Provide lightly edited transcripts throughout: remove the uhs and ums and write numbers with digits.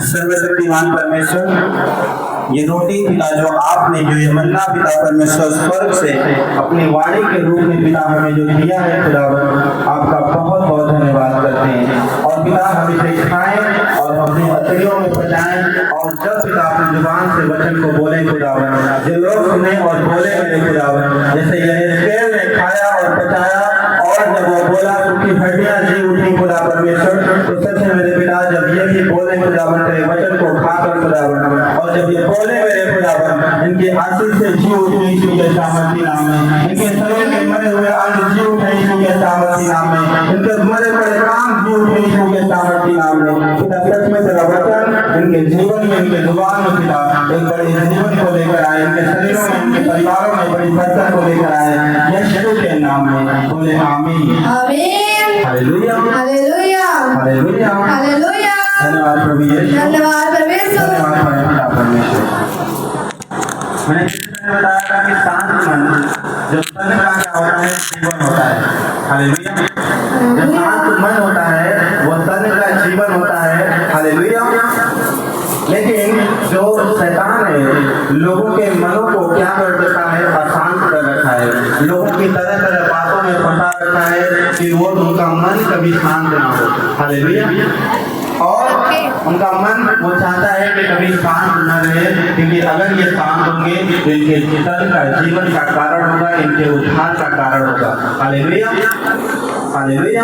सर्वशक्तिमान परमेश्वर, ये रोटी पिता जो आपने जो ये मन्ना पिता परमेश्वर स्वर्ग से अपनी वाणी के रूप में पिता हमें जो दिया है खुदावन, आपका बहुत बहुत धन्यवाद करते हैं। और पिता हम इसे खाएं और अपनी हथेलियों में पचाएं, और जब पिता अपनी जुबान से वचन को बोले खुदावन, जो लोग सुने और बोले मेरे खुदावन, जैसे यहेजकेल ने खाया और पचाया और जब वो बोला उसकी हड्डियां जी उठी खुदा परमेश्वर, तो सच है मेरे पिता जब ये भी बोले खुदावन तेरे वचन को खाकर खुदावन, और जब ये बोले मेरे खुदावन इनके आशीष से जी उठी यीशु के सामर्थी नाम में, इनके शरीर में मरे हुए अंग जी उठे यीशु के सामर्थी नाम में, इनके मरे पड़े काम जी उठे यीशु के सामर्थी नाम में। पिता सच में तेरा वचन इनके जीवन में, इनके जुबान में पिता एक बड़े जीवन को लेकर आए, इनके शरीरों में, इनके परिवारों में बड़ी बरकत को लेकर आए, यीशु के नाम में बोले आमीन आमीन हालेलुया हालेलुया हालेलुया हालेलुया। धन्यवाद प्रभु यीशु, धन्यवाद परमेश्वर, धन्यवाद परमेश्वर। मैंने बताया था कि शांत मन जो तन का क्या होता है जीवन होता है। हालेलुया। जो शांत मन होता है वो तन का जीवन होता है। हालेलुया। लेकिन जो शैतान है लोगों के मनों को क्या कर देता है, अशांत कर रखा है, लोगों की तरह तरह बातों में फंसा रखा है कि वो उनका मन कभी शांत ना हो। हालेलुया। और उनका मन वो चाहता है कि कभी शांत न रहे, क्योंकि अगर ये शांत होंगे तो इनके जीवन का जीवन का कारण होगा, इनके उद्धार का कारण होगा। Hallelujah hallelujah.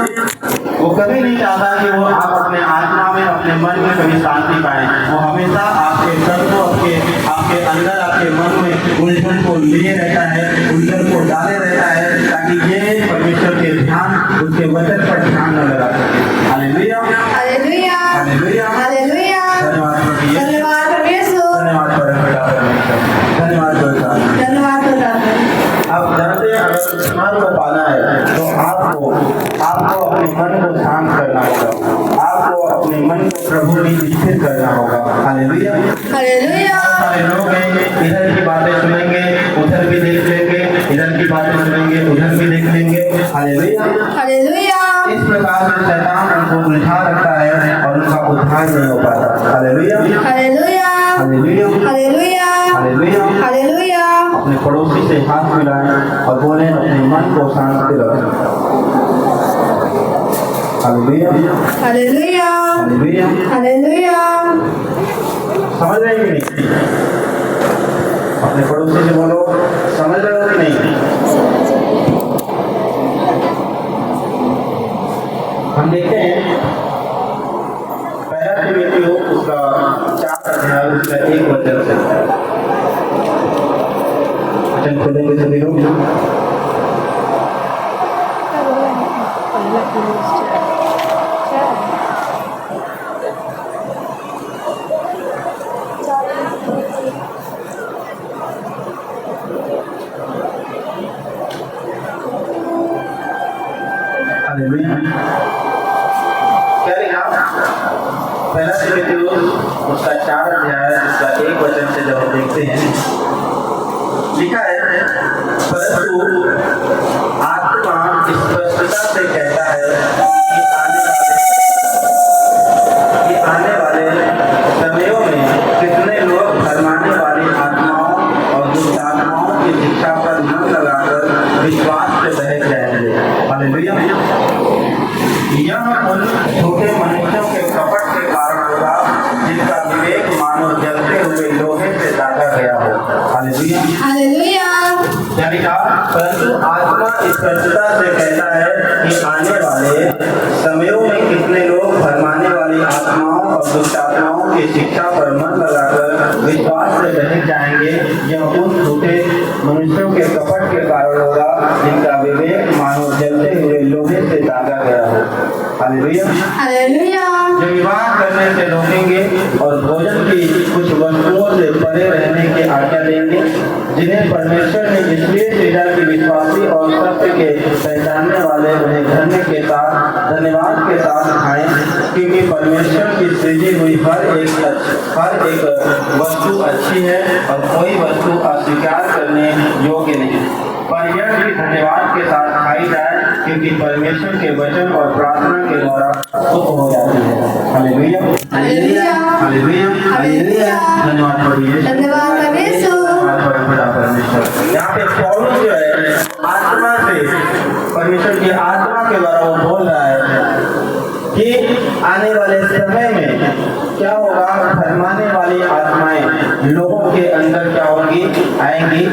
वो कभी नहीं चाहता कि वो आप अपने आत्मा में अपने मन में कभी शांति पाए, वो हमेशा आपके तन को आपके अंदर आपके मन में उलझन को लिए रहता है, उलझन को डाले रहता है, ताकि ये परमेश्वर के ध्यान उसके वचन पर ध्यान न लगा सके। Hallelujah hallelujah hallelujah hallelujah. धन्यवाद परमेश्वर, धन्यवाद परमेश्वर, धन्यवाद धन्यवाद। आप जानते हैं अगर ईश्वर को पाना है तो आपको अपने मन को शांत करना होगा, आपको अपने मन को प्रभु में स्थिर करना होगा। Hallelujah hallelujah. सारे लोग हैं इधर की बातें सुनेंगे उधर भी देख लेंगे, इधर की बातें सुनेंगे उधर भी देख लेंगे। Hallelujah hallelujah. इस प्रकार से शैतान उनको उलझा रखता है और उनका उद्धार नहीं हो पाता। Hallelujah hallelujah hallelujah hallelujah hallelujah hallelujah. अपने पड़ोसी से हाथ मिलाएं और बोले अपने मन को शांत रखें। Hallelujah hallelujah hallelujah hallelujah. समझ रहे हैं कि नहीं? अपने पड़ोसी से बोलो समझ रहे हो कि नहीं? हम देखते हैं पहला तिमोथेयु उसका 4 अध्याय उसका 1 वचन से वचन खोलेंगे सभी लोग। क्या लिखा? पहला तिमोथेयु उसका 4 अध्याय उसका 1 वचन से जब हम देखते हैं लिखा है, परंतु आत्मा स्पष्टता से कहता है कि आने वाले समयों में कितने लोग भरमाने वाली आत्माओं और दुष्ट आत्माओं की शिक्षा पर मन लगाकर विश्वास से बहक जाएंगे। हालेलुया। यह उन छोटे मनुष्यों के कपट के कारण होगा जिनका विवेक मानो जलते हुए लोहे से दागा गया हो। Hallelujah hallelujah. क्या लिखा? परंतु आत्मा स्पष्टता से कहता है कि आने वाले समयों में कितने लोग भरमाने वाली आत्माओं और दुष्ट आत्माओं की शिक्षा पर मन लगाकर विश्वास से बहक जाएंगे। यह उन छोटे मनुष्यों के कपट के कारण होगा जिनका विवेक मानो जलते हुए लोहे से दागा गया हो। Hallelujah hallelujah. जो विवाह करने से रोकेंगे और भोजन की कुछ वस्तुओं से परे रहने की आज्ञा देंगे, जिन्हें परमेश्वर ने इसलिए सृजा कि विश्वासी और सत्य के पहचानने वाले उन्हें धन्यवाद के साथ खाएं, क्योंकि परमेश्वर की सृजी हुई हर एक वस्तु अच्छी है और कोई वस्तु अस्वीकार करने योग्य नहीं, पर यह भी धन्यवाद के साथ खाई जाए क्योंकि परमेश्वर के वचन और प्रार्थना के द्वारा सुख हो जाती है। Hallelujah hallelujah hallelujah. क्या होगा, भरमाने वाली आत्माएं लोगों के अंदर क्या होंगी, आएंगी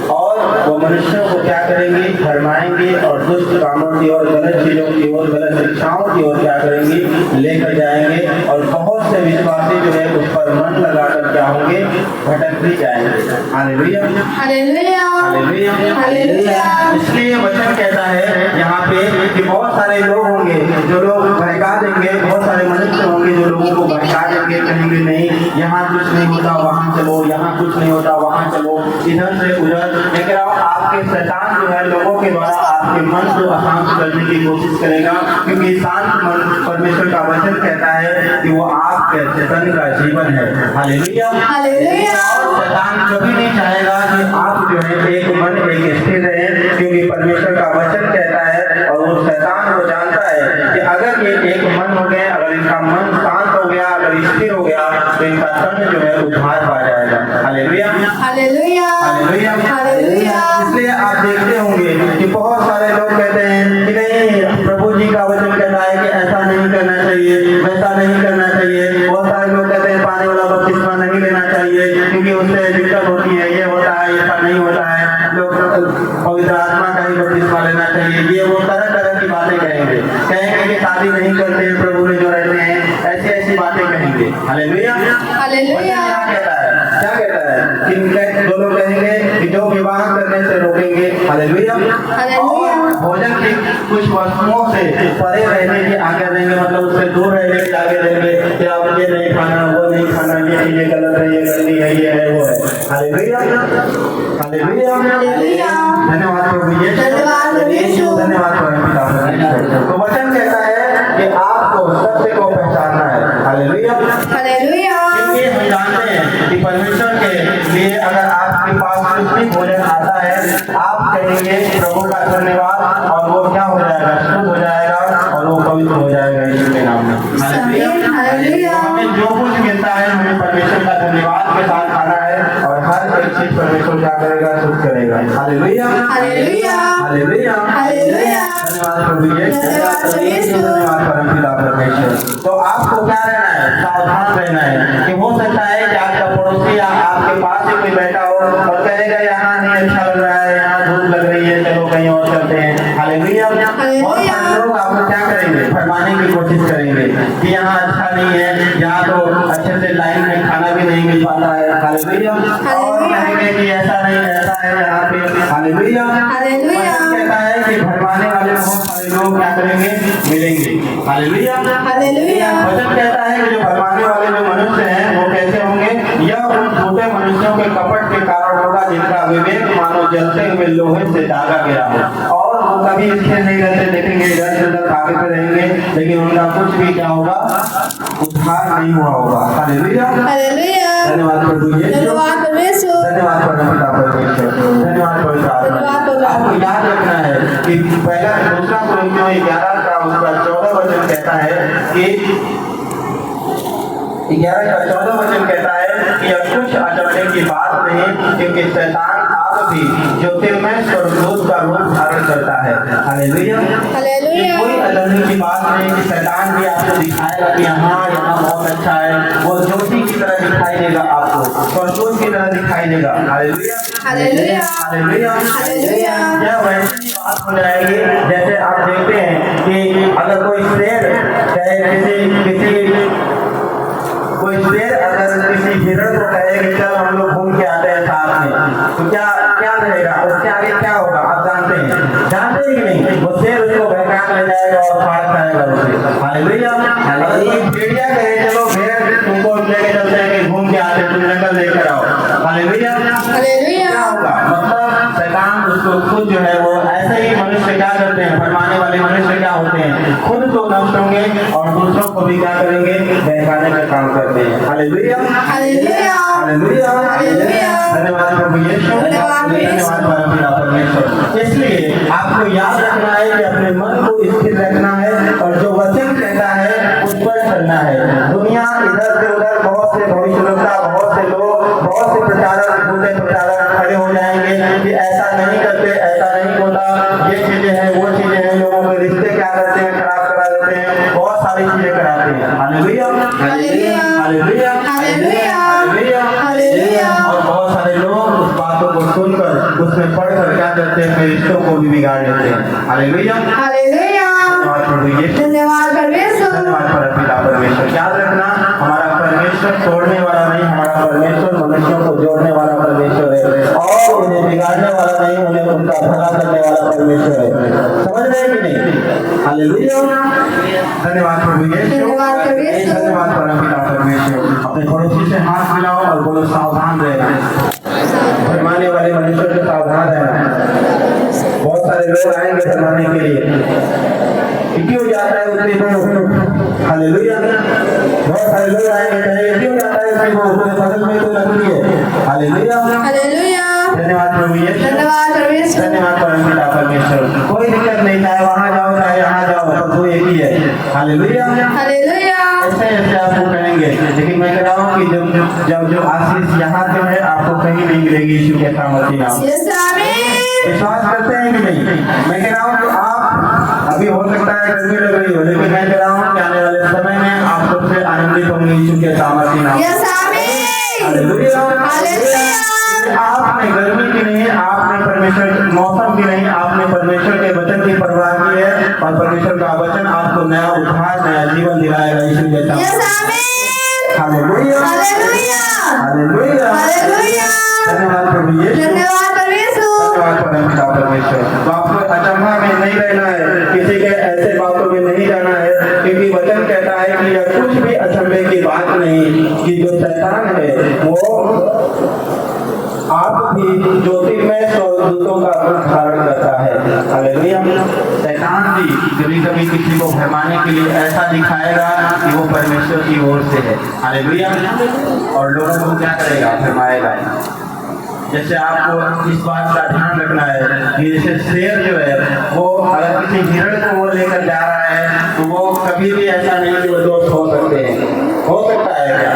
और वो मनुष्यों को क्या करेंगी, भरमाएंगी और दुष्ट कामों की ओर, गलत चीजों की ओर, गलत शिक्षाओं की ओर क्या करेंगी, लेकर जाएंगे और बहुत से विश्वासी जो है उस पर मन लगाकर क्या होंगे, भटक भी जाएंगे। Hallelujah, hallelujah, hallelujah, hallelujah. इसलिए वचन कहता है यहाँ पे कि बहुत सारे लोग होंगे जो लोग बहका देंगे, बहुत सारे मनुष्य होंगे जो लोगों को बहका देंगे, कहेंगे नहीं यहाँ कुछ नहीं होता वहाँ चलो, यहाँ कुछ नहीं होता वहाँ चलो, इधर से उधर। लेकिन आपके शैतान जो है लोगों के द्वारा आपके मन को अशांत करने की कोशिश करेगा, क्योंकि शांत मन परमेश्वर का वचन कहता है कि वो आपके चेतन का जीवन है। Hallelujah, hallelujah. शैतान कभी नहीं चाहेगा कि आप जो है एक मन एक स्थिर रहे, क्योंकि परमेश्वर का वचन कहता है और वो शैतान वो जानता है कि अगर ये एक मन हो गए, अगर इनका मन शांत हो गया, अगर स्थिर हो गया तो इनका तन जो है उद्धार पा जाएगा। Hallelujah, hallelujah, hallelujah, hallelujah. इसलिए आप देखते होंगे कि बहुत सारे लोग कहते हैं कि नहीं, प्रभु जी का वचन कहता है कि ऐसा नहीं करना चाहिए, वैसा नहीं करना चाहिए। बहुत सारे लोग कहते हैं पानी वाला बपतिस्मा नहीं लेना चाहिए क्योंकि उससे दिक्कत होती है, ये होता है, ऐसा नहीं होता है, लोग पवित्र आत्मा का ही बपतिस्मा लेना चाहिए। ये वो तरह तरह की बातें कहेंगे कि शादी नहीं करते हैं प्रभु में जो रहते हैं, ऐसी ऐसी बातें कहेंगे। Hallelujah, hallelujah. क्या कहता है कि दो लोग कहेंगे कि जो विवाह करने से रोकेंगे, हालेलुया, हालेलुया। भोजन की कुछ वस्तुओं से परे रहने की आज्ञा देंगे, मतलब उससे दूर रहने की आज्ञा देंगे कि आप ये नहीं खाना, वो नहीं खाना, ये गलत है, ये गलती है, ये है, वो है। Hallelujah, hallelujah, hallelujah. धन्यवाद प्रभु यीशु, धन्यवाद प्रभु यीशु। धन्यवाद प्रभु पिता परमेश्वर। तो वचन कहता है कि आपको सत्य को पहचानना है। Hallelujah, hallelujah. क्योंकि हम जानते हैं कि परमेश्वर के लिए अगर आपके पास कुछ भी भोजन आता है, आप कहेंगे प्रभु का धन्यवाद और वो क्या हो जाएगा, शुद्ध हो जाएगा और वो पवित्र हो जाएगा यीशु के नाम में। Hallelujah, hallelujah. हमें जो कुछ मिलता है हमें परमेश्वर का धन्यवाद के साथ खाना है और हर एक चीज परमेश्वर क्या करेगा, शुद्ध करेगा। Hallelujah, hallelujah, hallelujah, hallelujah. धन्यवाद प्रभु यीशु, धन्यवाद प्रभु यीशु। धन्यवाद परमपिता परमेश्वर। तो आपको क्या रहना है, सावधान रहना है कि हो सकता है कि आपका पड़ोसी या आपके पास ही कोई बैठा हो और कहेगा यहाँ नहीं अच्छा लग रहा है, यहाँ धूप लग रही है, चलो कहीं और चलते हैं। हालेलुया, बहुत सारे लोग आपको क्या करेंगे, फरमाने की कोशिश करेंगे कि यहाँ अच्छा नहीं है, यहाँ तो अच्छे से लाइन में खाना भी नहीं मिल पाता है। हालेलुया, और कहेंगे कि ऐसा नहीं, ऐसा है यहाँ पे। Hallelujah, hallelujah. कहता है कि भरमाने वाले बहुत सारे लोग क्या करेंगे, मिलेंगे। Hallelujah, hallelujah. वचन कहता है कि जो भरमाने वाले जो मनुष्य हैं वो कैसे होंगे, यह उन झूठे मनुष्यों के कपट के कारण होगा जिनका विवेक मानो जलते हुए लोहे से दागा गया हो, और वो कभी स्थिर नहीं रहते, देखेंगे इधर से उधर भागते रहेंगे, लेकिन उनका कुछ भी क्या होगा, उद्धार नहीं हुआ होगा। Hallelujah, hallelujah. धन्यवाद प्रभु यीशु, धन्यवाद परमेश्वर। धन्यवाद परमपिता परमेश्वर, धन्यवाद पवित्र आत्मा। आपको याद रखना है कि पहला दूसरा कोरिन्थियों 11 का उसका 14 वचन कहता है कि 11 का 14 वचन कहता है कि अब कुछ अचंभे की बात नहीं, क्योंकि शैतान आप भी ज्योतिर्मय स्वर्गदूत का रूप धारण करता है। Hallelujah, hallelujah. कोई अचंभे की बात नहीं कि शैतान भी आपको दिखाएगा कि यहाँ बहुत अच्छा है, वो ज्योति की तरह दिखाई देगा, आपको स्वर्गदूत की तरह दिखाई देगा। Hallelujah, hallelujah, hallelujah, hallelujah. यह वैसी बात हो जाएगी जैसे आप देखते हैं कि अगर कोई शेर चाहे कोई शेर अगर किसी हिरण को कहे कि चल हम लोग घूम के आते हैं साथ में, तो क्या क्या रहेगा, उसके आगे क्या होगा, आप जानते हैं कि नहीं, वो शेर उसको बहका ले जाएगा और फाड़ खाएगा उसे। हालेलुया, भेड़िया कहे चलो भेड़ तुमको लेके चलते हैं कि घूम के आते हैं, तुम जंगल लेकर आओ। Hallelujah, hallelujah. क्या होगा, मतलब शैतान उसको खुद जो है वो ऐसे ही मनुष्य क्या करते हैं, फरमाने वाले मनुष्य क्या होते हैं, खुद तो नष्ट होंगे और दूसरों को भी क्या करेंगे, बहकाने का काम करते हैं। Hallelujah, hallelujah, hallelujah, hallelujah. धन्यवाद प्रभु यीशु, धन्यवाद परमपिता परमेश्वर। इसलिए आपको याद रखना है कि अपने मन को स्थिर रखना है और जो वचन कहता है उस पर चलना है। दुनिया इधर से उधर बहुत से भविष्यवक्ता, बहुत से लोग, बहुत से प्रचारक, झूठे प्रचारक खड़े हो जाएंगे कि ऐसा नहीं करते, ऐसा नहीं होता, ये चीजें हैं, वो चीजें हैं, लोगों के रिश्ते क्या करते हैं, खराब करा देते हैं, बहुत सारी चीजें कराते हैं। Hallelujah, hallelujah. Hallelujah hallelujah hallelujah hallelujah. और बहुत सारे लोग उस बातों को सुनकर उसमें पढ़कर क्या करते हैं, अपने रिश्तों को भी बिगाड़ लेते हैं। Hallelujah hallelujah. धन्यवाद प्रभु यीशु, धन्यवाद परमेश्वर। धन्यवाद पिता परमेश्वर। याद रखना, हमारा परमेश्वर तोड़ने वाला नहीं, हमारा परमेश्वर मनुष्यों को जोड़ने वाला परमेश्वर है और उन्हें बिगाड़ने वाला नहीं, उन्हें उनका भला करने वाला परमेश्वर है। समझ रहे हैं कि नहीं? हालेलुया धन्यवाद प्रभु यीशु, धन्यवाद परमेश्वर। धन्यवाद पिता परमेश्वर। अपने पड़ोसी से हाथ मिलाओ और बोलो सावधान रहना। फरमाने वाले मनुष्य से सावधान रहना। बहुत सारे लोग आएंगे फरमाने के लिए, क्यों जाता है उतनी को? हालेलुया बहुत सारे लोग आएंगे, कहेंगे क्यों जाता है उतनी को, उसके फसल में तो लगती है। Hallelujah hallelujah. धन्यवाद प्रभु यीशु, धन्यवाद परमेश्वर। धन्यवाद पिता परमेश्वर। कोई दिक्कत नहीं, चाहे वहां जाओ चाहे यहाँ जाओ, सब एक ही है। Hallelujah hallelujah. ऐसे ऐसे आपको कहेंगे, लेकिन मैं कह रहा हूँ कि जब जो आशीष यहाँ पे है आपको कहीं नहीं मिलेगी यीशु के सामर्थ्य नाम। यस आमीन। विश्वास करते हैं कि नहीं? मैं कह रहा हूँ कि आप अभी हो सकता है गर्मी लग रही हो, लेकिन मैं कह रहा हूँ कि आने वाले समय में आप सबसे आनंदित होंगे यीशु के सामर्थ्य नाम। यस आमीन। Hallelujah hallelujah. आपने गर्मी की नहीं, आपने परमेश्वर मौसम की नहीं, आपने परमेश्वर के वचन की परवाह की है और परमेश्वर का वचन आपको नया उद्धार, नया जीवन दिलाएगा यीशु के सामर्थ्य। यस आमीन। Hallelujah hallelujah. Hallelujah hallelujah. धन्यवाद प्रभु यीशु, धन्यवाद परमेश्वर। धन्यवाद पिता परमेश्वर। तो आपको अचंभा में नहीं रहना है, किसी के ऐसे बातों में नहीं जाना है, क्योंकि वचन कहता है कि यह कुछ भी अचंभे की बात नहीं कि जो शैतान है वो आप भी ज्योतिर्मय स्वर्गदूतों का रूप धारण करता है। हालेलुया शैतान भी कभी कभी किसी को भरमाने के लिए ऐसा दिखाएगा कि वो परमेश्वर की ओर से है। हालेलुया और लोगों को क्या करेगा, भरमाएगा। जैसे आपको इस बात का ध्यान रखना है कि जैसे शेर जो है वो अगर किसी हिरण को वो लेकर जा रहा है तो वो कभी भी ऐसा नहीं कि वो दोस्त हो सकते हैं। हो सकता है क्या?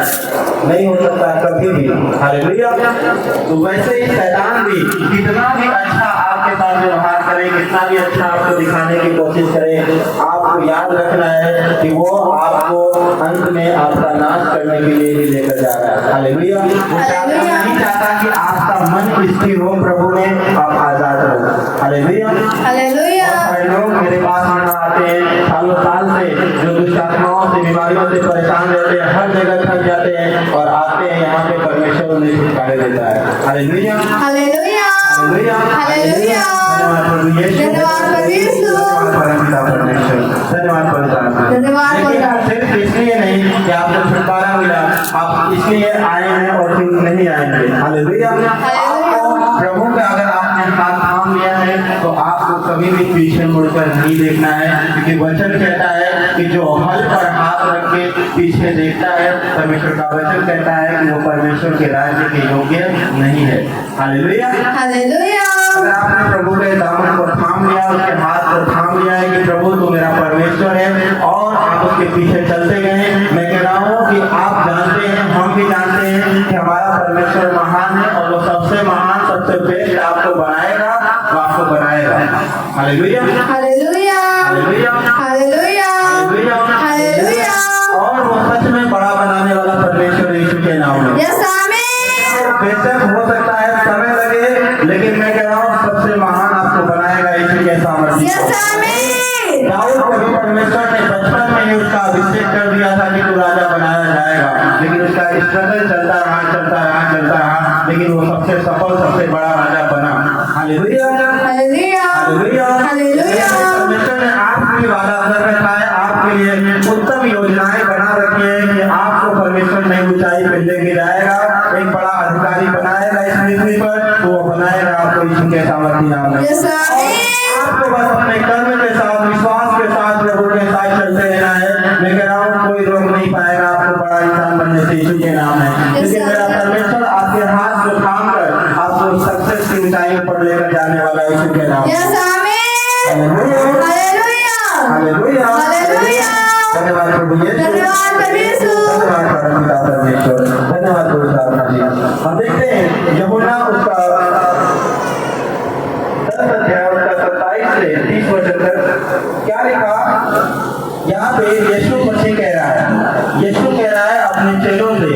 नहीं हो सकता कभी भी। हालेलुया तो वैसे ही शैतान भी कितना भी अच्छा आपके साथ व्यवहार करे, कितना भी अच्छा आपको दिखाने की कोशिश करे, आपको याद रखना है कि वो आपको अंत में आपका नाश करने के लिए ही लेकर जा रहा है। हालेलुया वो नहीं चाहता कि आपका मन स्थिर हो प्रभु में, आप आजाद हो। Hallelujah hallelujah. लोग मेरे पास आते हैं सालों साल से, जो दुष्ट आत्माओं से बीमारियों से परेशान रहते हैं, हर जगह थक जाते हैं और आते हैं यहाँ पे, परमेश्वर उन्हें छुटकारे देता है। Hallelujah hallelujah. Hallelujah hallelujah. धन्यवाद प्रभु यीशु, धन्यवाद परमेश्वर। धन्यवाद पिता परमेश्वर, धन्यवाद परमेश्वर। धन्यवाद लेकिन सिर्फ इसलिए नहीं कि आपको छुटकारा मिला, आप इसलिए आए हैं और फिर नहीं आएंगे। हालेलुया प्रभु का अगर आपने हाथ थाम लिया है तो आपको कभी भी पीछे मुड़कर नहीं देखना है, क्योंकि वचन कहता है कि जो हल पर हाथ रख के पीछे देखता है, परमेश्वर का वचन कहता है कि वो परमेश्वर के राज्य के योग्य नहीं है। Hallelujah hallelujah. अगर आपने प्रभु के दामन को थाम लिया, उसके हाथ को थाम लिया है कि प्रभु तू मेरा परमेश्वर है और आप उसके पीछे चलते गए, मैं कह रहा हूँ कि आप जानते हैं, हम भी जानते हैं कि हमारा परमेश्वर महान है और वो सबसे महान, सबसे बेस्ट आपको बनाएगा, वो आपको बनाएगा। Hallelujah hallelujah. Hallelujah hallelujah. Hallelujah. और वो सच में बड़ा बनाने वाला परमेश्वर यीशु के नाम में। यस आमीन। बेशक हो सकता है समय लगे, लेकिन मैं कह रहा हूँ सबसे महान आपको बनाएगा यीशु के सामर्थ्य। यस आमीन। दाऊद को भी परमेश्वर ने बचपन में ही उसका अभिषेक कर दिया था कि तू राजा बनाया जाएगा, लेकिन उसका स्ट्रगल चलता रहा, लेकिन वो सबसे सफल, सबसे बड़ा राजा बना। Hallelujah hallelujah. Hallelujah hallelujah. परमेश्वर ने आपके लिए वादा कर रखा है, आपके लिए उत्तम योजनाएं बना रखी है कि आपको परमेश्वर नई ऊंचाई पे लेके जाएगा, एक बड़ा अधिकारी बनाएगा इस पृथ्वी पर, तो वो बनाएगा आपको यीशु के सामर्थ्य नाम में। यस आमीन। आपको बस अपने कर्म के साथ, विश्वास के साथ, प्रभु के साथ चलते रहना है। मैं कह रहा हूँ कोई रोक नहीं पाएगा आपको बड़ा इंसान बनने से यीशु के नाम है, क्योंकि मेरा परमेश्वर आपके हाथ को थाम कर आपको सक्सेस की ऊंचाइयों पर लेकर जाने वाला यीशु के नाम। यस आमीन। Hallelujah hallelujah. Hallelujah hallelujah. धन्यवाद प्रभु यीशु, धन्यवाद परमेश्वर। धन्यवाद परमपिता परमेश्वर, धन्यवाद प्रभु साधना जी। हम देखते हैं यूहन्ना उसका 10 अध्याय उसका 27 से 30 वचन तक क्या लिखा। यहाँ पे यीशु मसीह कह रहा है, यीशु कह रहा है अपने चेलों से,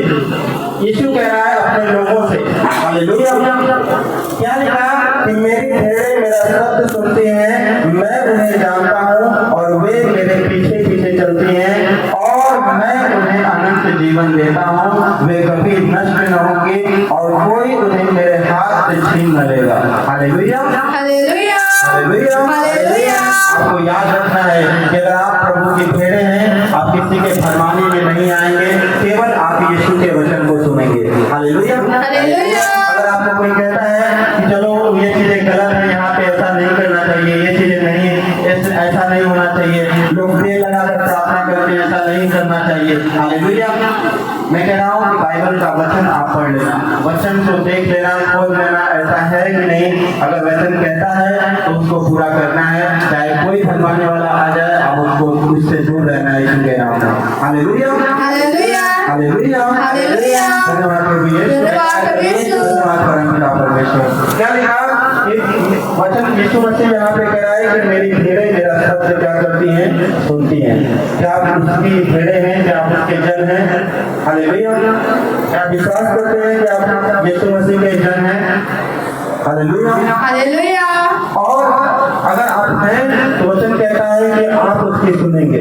यीशु कह रहा है अपने लोगों से, हालेलुया। क्या लिखा कि मेरी भेड़ें मेरा शब्द सुनती हैं, मैं उन्हें जानता हूँ और वे मेरे पीछे पीछे चलती हैं और मैं उन्हें अनंत जीवन देता हूँ, वे कभी नष्ट न होंगे और कोई उन्हें मेरे हाथ से छीन न लेगा। Hallelujah, hallelujah, hallelujah, hallelujah. आपको याद रखना है कि अगर आप प्रभु की भेड़ें हैं, आप किसी के फरमाने में नहीं आएंगे, केवल आप यीशु के वचन को सुनेंगे। Hallelujah, hallelujah. अगर आपको कोई कहता है कि चलो ये चीजें गलत है, यहाँ पे ऐसा नहीं करना चाहिए, ये चीजें नहीं, ऐसा नहीं होना चाहिए, लोग देर लगाकर प्रार्थना करते हैं, ऐसा नहीं करना चाहिए। हालेलुया, मैं कह रहा हूँ कि बाइबल का वचन आप पढ़ लेना, वचन को देख लेना, खोज लेना, ऐसा है कि नहीं। अगर वचन कहता है तो उसको पूरा करना है, चाहे कोई धर्माने वाला आ जाए, आप उसको उससे दूर रहना है यीशु के नाम में। Hallelujah, hallelujah, hallelujah, hallelujah. धन्यवाद प्रभु यीशु, धन्यवाद प्रभु यीशु। धन्यवाद परमपिता परमेश्वर। क्या लिखा वचन यीशु मसीह यहाँ पे कह रहा है कि मेरी भेड़ें मेरा शब्द क्या करती हैं, सुनती हैं। क्या आप उसकी भेड़ें हैं, क्या आप उसके जन हैं? हालेलुया, क्या आप विश्वास करते हैं कि आप यीशु मसीह के जन हैं? Hallelujah, hallelujah. और अगर आप हैं तो वचन कहता है कि आप उसकी सुनेंगे।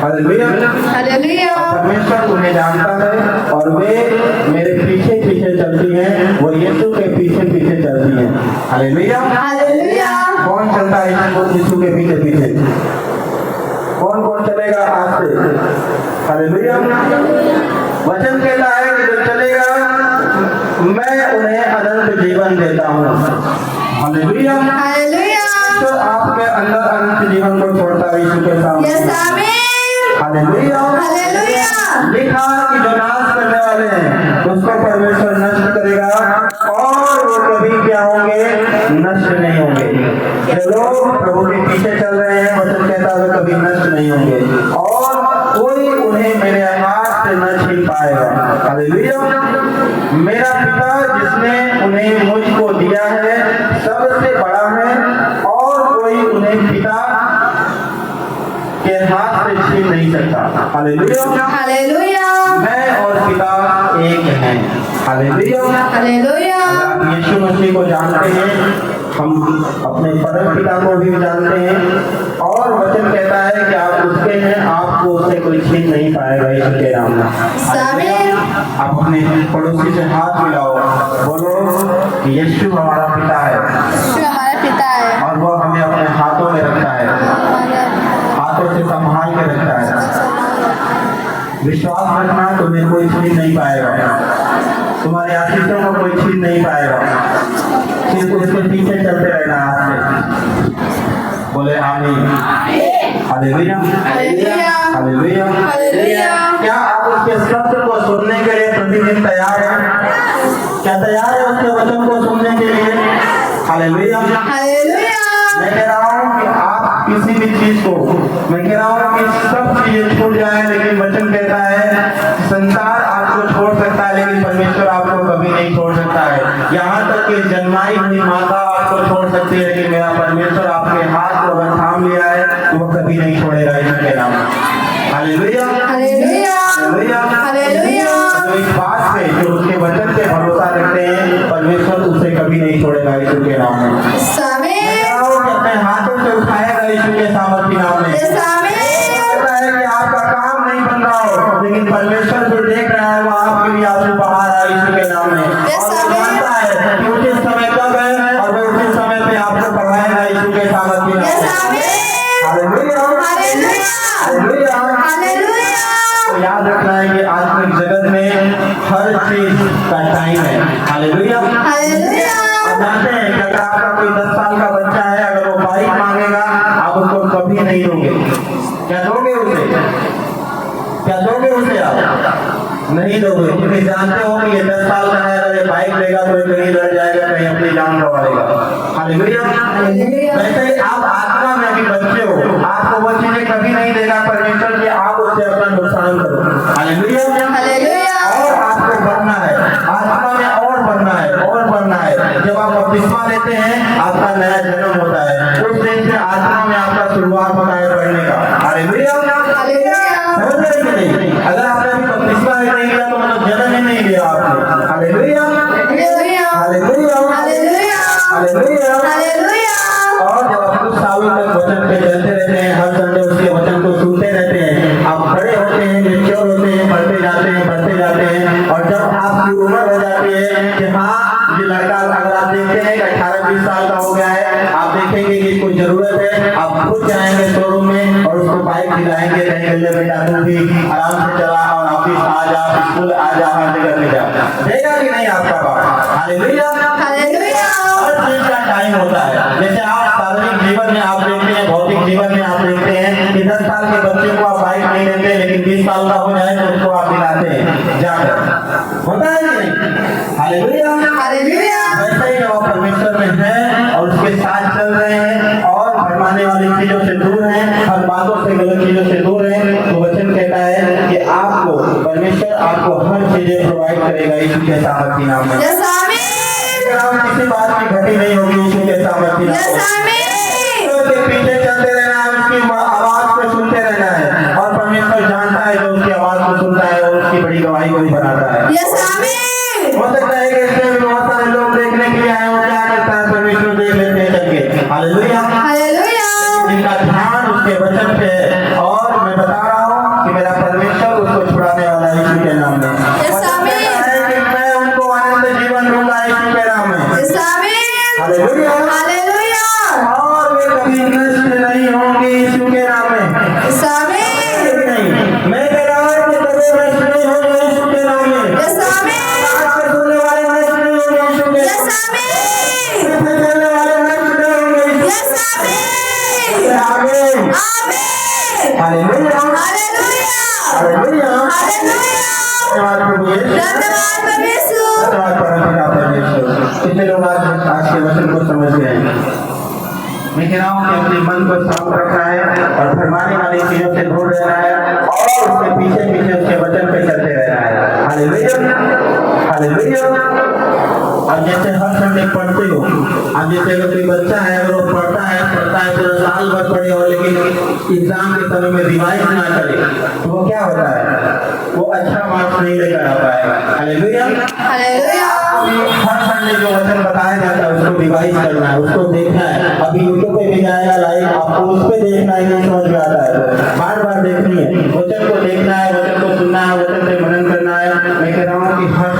Hallelujah, hallelujah. परमेश्वर उन्हें जानता है और वे मेरे पीछे पीछे चलती हैं, वो यीशु के पीछे पीछे चलती हैं। Hallelujah, hallelujah. कौन चलता है यीशु के पीछे पीछे? कौन कौन चलेगा आज से? हालेलुया, वचन कहता है कि जो चलेगा मैं उन्हें अनंत जीवन देता हूँ। Hallelujah, hallelujah. तो आपके अंदर अनंत जीवन को छोड़ता है यीशु के सामने। यस आमीन। Hallelujah, hallelujah. लिखा कि जो नाश करने वाले हैं उसको परमेश्वर नष्ट करेगा और वो कभी क्या होंगे, नष्ट नहीं होंगे। जो लोग प्रभु के पीछे चल रहे हैं, वचन कहता है कभी नष्ट नहीं होंगे और कोई उन्हें मेरे हाथ से न छीन पाएगा। हालेलुया, मेरा पिता जिसने उन्हें मुझको दिया है सबसे बड़ा है और कोई उन्हें पिता के हाथ से छीन नहीं सकता। Hallelujah, hallelujah. मैं और पिता एक हैं। Hallelujah, hallelujah. अगर आप यीशु मसीह को जानते हैं, हम अपने परम पिता को भी जानते हैं और वचन कहता है कि आप उसके हैं, आपको उससे कोई छीन नहीं पाएगा यीशु के नाम में। आमीन। आप अपने पड़ोसी से हाथ मिलाओ, बोलो कि यीशु हमारा पिता है यीशु हमारा पिता है और वो हमें अपने हाथों में रखता है, हाथों से संभाल के रखता है। विश्वास रखना, तुम्हें कोई छीन नहीं पाएगा, तुम्हारे आशीषों को कोई छीन नहीं पाएगा, सिर्फ उसके पीछे चलते रहना आज से। बोले आमीन। Hallelujah, hallelujah. हालेलुया। हालेलुया। क्या आप उसके शब्द को सुनने के लिए प्रतिदिन तैयार हैं? क्या तैयार है उसके वचन को सुनने के लिए? Hallelujah, hallelujah. मैं कह रहा हूँ कि आप किसी भी चीज को, मैं कह रहा हूँ कि सब चीजें छूट जाए, लेकिन वचन कहता है संसार आपको छोड़ सकता है लेकिन परमेश्वर आपको कभी नहीं छोड़ सकता है। यहाँ तक कि जन्माई हुई माता आपको छोड़ सकती है, लेकिन मेरा परमेश्वर आपके हाथ को अगर थाम लिया है तो वो कभी नहीं छोड़ेगा यीशु के नाम में। Hallelujah, hallelujah. Hallelujah, hallelujah. तो इस बात से जो उसके वचन पे भरोसा रखते हैं, परमेश्वर उसे कभी नहीं छोड़ेगा यीशु के नाम में। आमीन। अपने हाथों से उठाएगा यीशु के सामर्थ्य नाम में। यस आमीन। कहता है कि आपका काम नहीं बन रहा हो, लेकिन परमेश्वर जो देख रहा है वो आपके लिए आंसू बहा रहा है यीशु के नाम में। Yes, और वो आमीन। जानता है कि उचित समय कब है और वो उचित समय पे आपको पढ़ाएगा यीशु के सामर्थ्य नाम यस में। आमीन। Hallelujah, hallelujah. हालेलुया। हालेलुया। तो याद रखना है कि आत्मिक जगत में हर चीज का टाइम है। हालेलुया। हालेलुया। आप जानते हैं कि अगर आपका कोई 10 साल का बच्चा है, अगर वो बाइक मांगेगा आप उसको कभी नहीं दोगे। क्या दोगे उसे? क्या दोगे उसे? आप नहीं दोगे, क्योंकि जानते हो कि ये 10 साल का है, अगर ये बाइक लेगा तो ये कहीं लड़ जाएगा, कहीं अपनी जान गंवाएगा। हालेलुया। हालेलुया। वैसे ही आप आत्मा में भी बच्चे हो, आपको वो चीजें कभी नहीं देगा परमेश्वर कि आप उससे अपना नुकसान करो। हालेलुया। हालेलुया। और आपको बढ़ना है, आत्मा में और बढ़ना है और बढ़ना है। जब आप बपतिस्मा लेते हैं आपका नया जन्म होता है, उस दिन से आत्मा में आपका शुरुआत होता है बढ़ने का। हालेलुया। हालेलुया। समझ रहे हैं कि नहीं? अगर आपने अभी बपतिस्मा नहीं लिया जाते हैं। और जब आपकी उम्र हो जाती है कि हाँ ये लड़का, अगर आप देखते हैं कि 18-20 साल का हो गया है, आप देखेंगे कि कोई जरूरत है, आप खुद जाएंगे शोरूम में और उसको बाइक दिलाएंगे, कहेंगे बेटा तू भी आराम से चला और ऑफिस आ जा, स्कूल आ जा, हर जगह पे जा। देगा कि नहीं आपका बाप? हालेलुया। हालेलुया। हर चीज का टाइम होता है। जैसे आप सार्वजनिक जीवन में आप देखते हैं, भौतिक जीवन में आप देखते हैं कि 10 साल के बच्चे को आप बाइक नहीं देते, लेकिन 20 साल का हो जाए तो उसको आप दिलाते हैं जाकर। होता है कि नहीं? हालेलुया। हालेलुया। वैसे ही जब आप परमेश्वर में हैं और उसके साथ चल रहे हैं और भरमाने वाली चीजों से दूर हैं, हर बातों से, गलत चीजों से दूर हैं, तो वचन कहता है कि आपको परमेश्वर आपको हर चीजें प्रोवाइड करेगा यीशु के सामर्थी नाम में। यस आमीन। किसी बात की घटी नहीं होगी यीशु के सामर्थी नाम यस में। आमीन। उसके पीछे चलते रहना है, उसकी आवाज को सुनते रहना है, और परमेश्वर जानता है जो उसकी आवाज को सुनता है और उसकी बड़ी गवाही को भी बनाता है। यस आमीन। हो सकता है कि इसमें बहुत सारे लोग देखने के लिए आए हो, क्या करता है परमेश्वर देख लेते हैं करके। हालेलुया। हालेलुया। जिनका ध्यान उसके वचन पे है, और मैं बता रहा हूँ कि मेरा परमेश्वर उसको छुड़ाने वाला है यीशु के नाम में। यस आमीन। कि मैं उनको आनंद जीवन दूंगा यीशु के नाम में। यस आमीन। हालेलुया। हालेलुया। और वे कभी नष्ट नहीं होंगे यीशु के नाम में। यस आमीन। नहीं, मैं कह रहा हूँ कि कभी नष्ट नहीं होंगे यीशु के नाम में। यस आमीन। आज से सुनने वाले नष्ट नहीं होंगे यीशु के यस नाम में। आमीन। इससे चलने वाले नष्ट नहीं होंगे यस आमीन। आमीन। आमीन। हालेलुया। हालेलुया। हालेलुया। हालेलुया। धन्यवाद प्रभु यीशु। धन्यवाद परमेश्वर। धन्यवाद परमपिता परमेश्वर। कितने लोग आज के वचन को समझ गए हैं? मैं कह रहा हूँ कि अपने मन को साफ रखना है और भरमाने वाली चीजों से दूर रहना है और उसके पीछे पीछे उसके वचन पे चलते रहना है। हालेलुया। हालेलुया। और जैसे हर संडे पढ़ते हो, अब जैसे अगर कोई बच्चा है, अगर वो पढ़ता है पूरा साल भर पढ़े हो, लेकिन एग्जाम के समय में रिवाइज ना करे, तो वो क्या होता है? वो अच्छा मार्क्स नहीं लेकर आ पाएगा। हालेलुया। हालेलुया। हर संडे जो वचन बताया जाता है उसको रिवाइज करना है, उसको देखना है। अभी यूट्यूब पे भी जाएगा लाइव, आपको उस पे देखना है, नहीं समझ में आता है तो बार बार देखनी है, वचन को देखना है, वचन को सुनना है, वचन पे मनन करना है। मैं कह रहा हूँ कि हर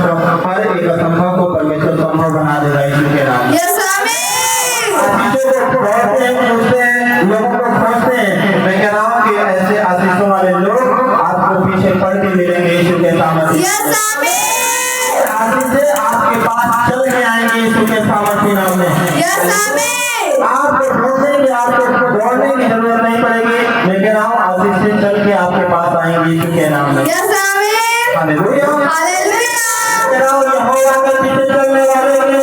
एक असंभव को परमेश्वर संभव बना देगा यीशु के नाम में। यस आमीन। आशीषों को खोजते हैं, खोजते हैं, लोगों को खोजते हैं। मैं कह रहा हूँ कि ऐसे आशीषों वाले लोग आपको पीछे पड़ के मिलेंगे यीशु के सामर्थ्य। यस आमीन। आशीषें आपके पास चल के आएंगे यीशु के सामर्थ्य नाम में। यस आमीन। आपको ढूंढने की, आपको दौड़ने की जरूरत नहीं पड़ेगी। मैं कह रहा हूँ आशीषें चल के आपके पास आएंगे यीशु के नाम में। यस आमीन। हालेलुया। हालेलुया। कह रहा हूँ यहोवा के पीछे चलने वाले के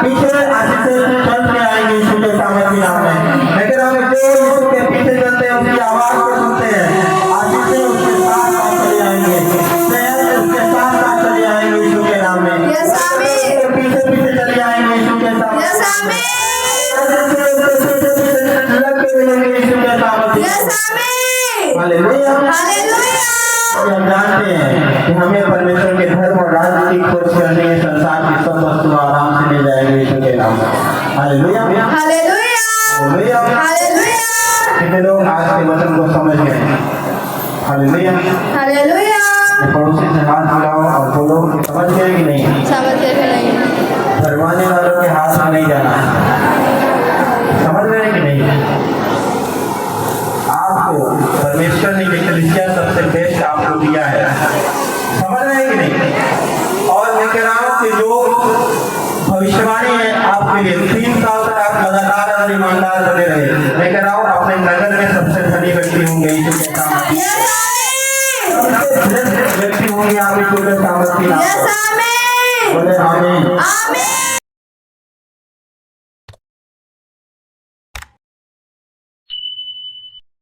पीछे आशीषें चल के आएंगे यीशु के सामर्थ्य नाम में। मैं कह रहा हूँ जो यीशु के पीछे चलते हैं, उसकी आवाज को सुनते हैं, आशीषें उसके साथ साथ चली आएंगे, शहर उसके साथ साथ चली आएंगे यीशु के नाम में। यस आमीन। उसके पीछे पीछे चली आएंगे यीशु के सामर्थ्य। यस आमीन। यस आमीन। हालेलुया। हालेलुया। हम जानते हैं कि हमें परमेश्वर के धर्म और राज्य की खोज करनी है, संसार की सब वस्तु आराम से मिल जाएंगे यीशु के नाम में। हालेलुया। हालेलुया। हालेलुया। हालेलुया। कितने लोग आज के वचन को समझ गए? हालेलुया। हालेलुया। पड़ोसी से हाथ मिलाओ और बोलो कि समझ गए कि नहीं? समझ गए कि नहीं? भरमाने वालों के हाथ में नहीं जाना। समझ गए कि नहीं? आपको परमेश्वर ने कलीसिया सबसे बेस्ट आपको दिया है। समझ रहे हैं कि नहीं? और मैं कह रहा हूँ कि जो भविष्यवाणी है आपके लिए, 3 साल तक आप लगातार और ईमानदार बने रहे। मैं कह रहा हूँ अपने नगर में सबसे धनी व्यक्ति होंगे यीशु के सामर्थ्य। यस आमीन। सबसे श्रेष्ठ व्यक्ति होंगे आप यीशु के सामर्थ्य। यस आमीन। बोले आमीन। आमीन।